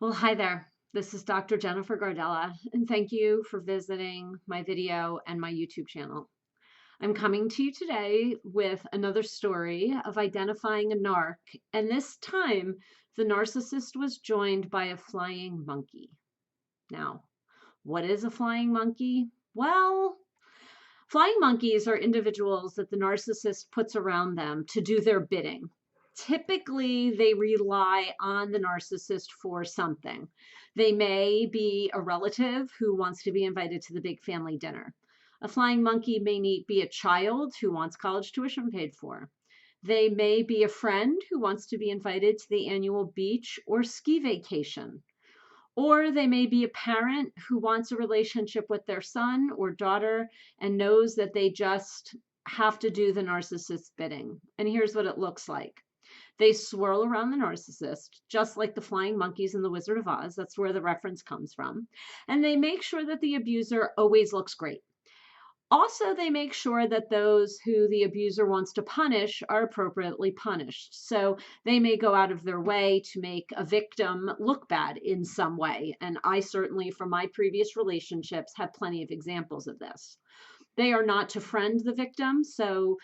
Well, hi there. This is Dr. Jennifer Gardella, and thank you for visiting my video and my YouTube channel. I'm coming to you today with another story of identifying a narc, and this time the narcissist was joined by a flying monkey. Now, what is a flying monkey? Well, flying monkeys are individuals that the narcissist puts around them to do their bidding. Typically, they rely on the narcissist for something. They may be a relative who wants to be invited to the big family dinner. A flying monkey may be a child who wants college tuition paid for. They may be a friend who wants to be invited to the annual beach or ski vacation. Or they may be a parent who wants a relationship with their son or daughter and knows that they just have to do the narcissist's bidding. And here's what it looks like. They swirl around the narcissist, just like the flying monkeys in The Wizard of Oz. That's where the reference comes from. And they make sure that the abuser always looks great. Also, they make sure that those who the abuser wants to punish are appropriately punished. So they may go out of their way to make a victim look bad in some way. And I certainly, from my previous relationships, have plenty of examples of this. They are not to friend the victim. So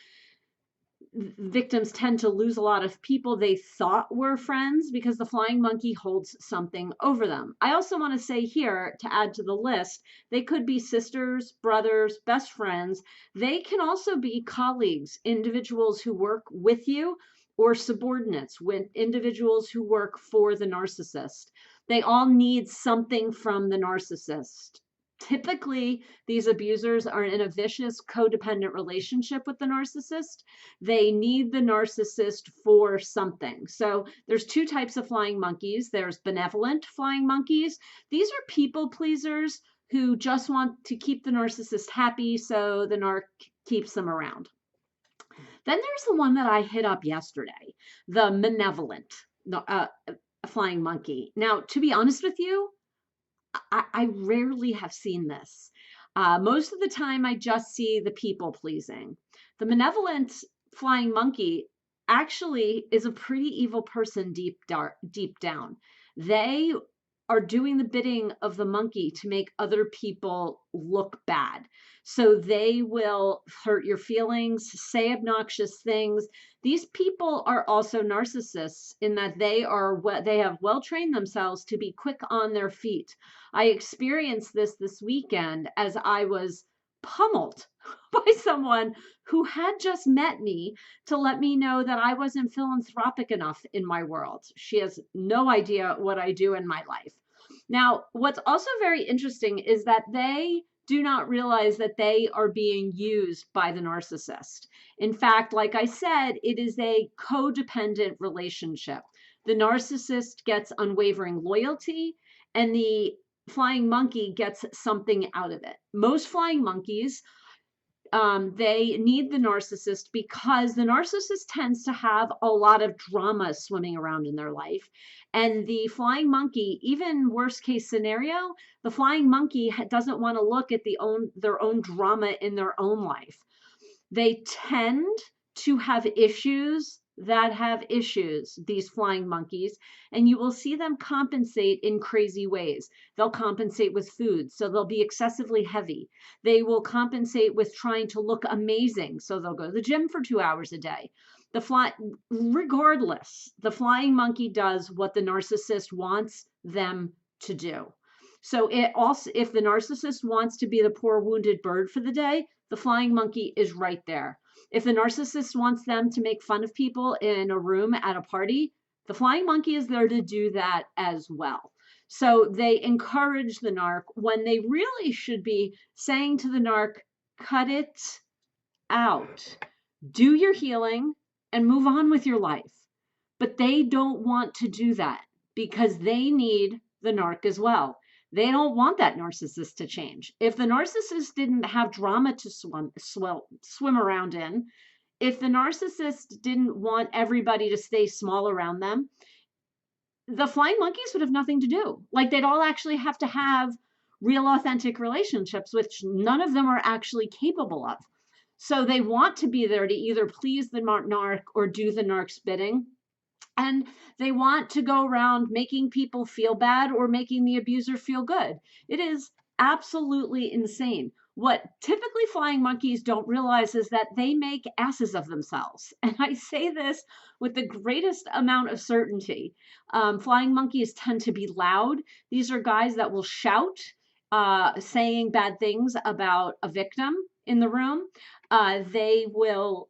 victims tend to lose a lot of people they thought were friends because the flying monkey holds something over them. I also want to say here, to add to the list, they could be sisters, brothers, best friends. They can also be colleagues, individuals who work with you, or subordinates, with individuals who work for the narcissist. They all need something from the narcissist. Typically, these abusers are in a vicious codependent relationship with the narcissist. They need the narcissist for something. So there's two types of flying monkeys. There's benevolent flying monkeys. These are people pleasers who just want to keep the narcissist happy, so the narc keeps them around. Then there's the one that I hit up yesterday, the malevolent flying monkey. Now, to be honest with you, I rarely have seen this. Most of the time, I just see the people pleasing. The benevolent flying monkey actually is a pretty evil person deep down. They are doing the bidding of the monkey to make other people look bad. So they will hurt your feelings, say obnoxious things. These people are also narcissists in that they have well trained themselves to be quick on their feet. I experienced this weekend as I was pummeled by someone who had just met me to let me know that I wasn't philanthropic enough in my world. She has no idea what I do in my life. Now, what's also very interesting is that they do not realize that they are being used by the narcissist. In fact, like I said, it is a codependent relationship. The narcissist gets unwavering loyalty, and the flying monkey gets something out of it. Most flying monkeys, they need the narcissist because the narcissist tends to have a lot of drama swimming around in their life. And the flying monkey, even worst case scenario, the flying monkey doesn't want to look at their own drama in their own life. They tend to have issues, these flying monkeys, and you will see them compensate in crazy ways. They'll compensate with food, so they'll be excessively heavy. They will compensate with trying to look amazing, so they'll go to the gym for 2 hours a day. Regardless, the flying monkey does what the narcissist wants them to do. So it also, if the narcissist wants to be the poor wounded bird for the day, the flying monkey is right there. If the narcissist wants them to make fun of people in a room at a party, the flying monkey is there to do that as well. So they encourage the narc when they really should be saying to the narc, cut it out, do your healing, and move on with your life. But they don't want to do that because they need the narc as well. They don't want that narcissist to change. If the narcissist didn't have drama to swim around in, if the narcissist didn't want everybody to stay small around them, the flying monkeys would have nothing to do. Like, they'd all actually have to have real authentic relationships, which none of them are actually capable of. So they want to be there to either please the narc or do the narc's bidding. And they want to go around making people feel bad or making the abuser feel good. It is absolutely insane. What typically flying monkeys don't realize is that they make asses of themselves. And I say this with the greatest amount of certainty. Flying monkeys tend to be loud. These are guys that will shout, saying bad things about a victim in the room. They will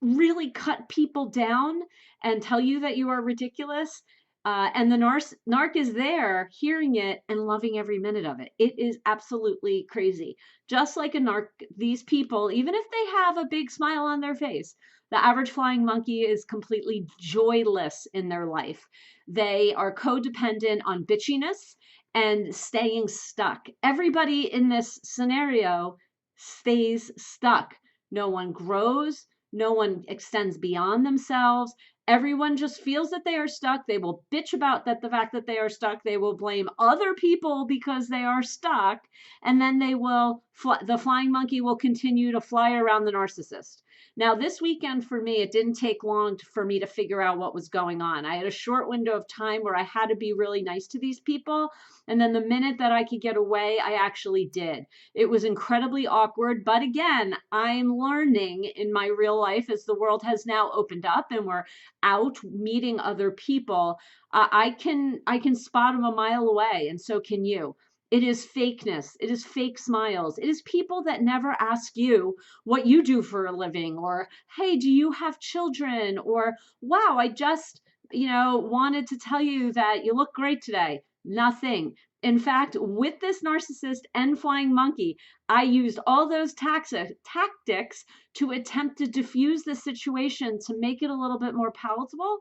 really cut people down and tell you that you are ridiculous. And the narc is there hearing it and loving every minute of it. It is absolutely crazy. Just like a narc, these people, even if they have a big smile on their face, the average flying monkey is completely joyless in their life. They are codependent on bitchiness and staying stuck. Everybody in this scenario stays stuck. No one grows. No one extends beyond themselves. Everyone just feels that they are stuck. They will bitch about the fact that they are stuck. They will blame other people because they are stuck. And then the flying monkey will continue to fly around the narcissist. Now, this weekend for me, it didn't take long for me to figure out what was going on. I had a short window of time where I had to be really nice to these people. And then the minute that I could get away, I actually did. It was incredibly awkward. But again, I'm learning in my real life as the world has now opened up and we're out meeting other people. I can spot them a mile away, and so can you. It is fakeness. It is fake smiles. It is people that never ask you what you do for a living, or, hey, do you have children? Or, wow, I just, wanted to tell you that you look great today. Nothing. In fact, with this narcissist and flying monkey, I used all those tactics to attempt to diffuse the situation to make it a little bit more palpable,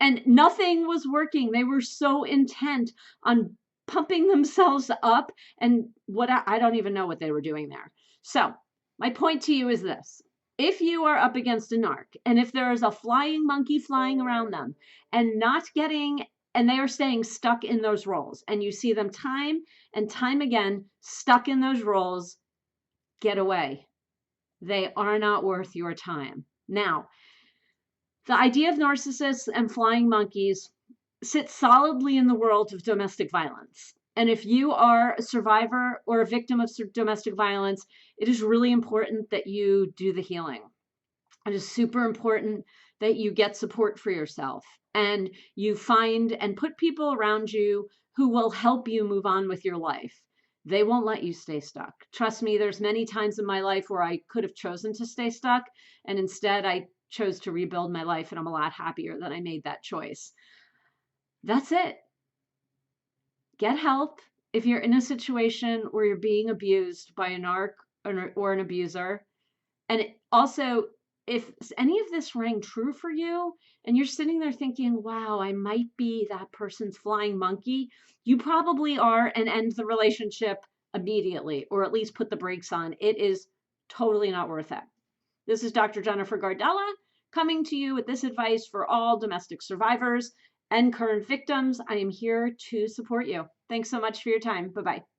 and nothing was working. They were so intent on pumping themselves up, and I don't even know what they were doing there. So my point to you is this. If you are up against a narc, and if there is a flying monkey flying around them and they are staying stuck in those roles, and you see them time and time again stuck in those roles, get away. They are not worth your time. Now, the idea of narcissists and flying monkeys sits solidly in the world of domestic violence. And if you are a survivor or a victim of domestic violence, it is really important that you do the healing. It is super important that you get support for yourself and you find and put people around you who will help you move on with your life. They won't let you stay stuck. Trust me, there's many times in my life where I could have chosen to stay stuck, and instead I chose to rebuild my life, and I'm a lot happier that I made that choice. That's it. Get help if you're in a situation where you're being abused by a narc or an abuser. And also, if any of this rang true for you and you're sitting there thinking, wow, I might be that person's flying monkey, you probably are, and end the relationship immediately, or at least put the brakes on. It is totally not worth it. This is Dr. Jennifer Gardella coming to you with this advice for all domestic survivors and current victims. I am here to support you. Thanks so much for your time. Bye-bye.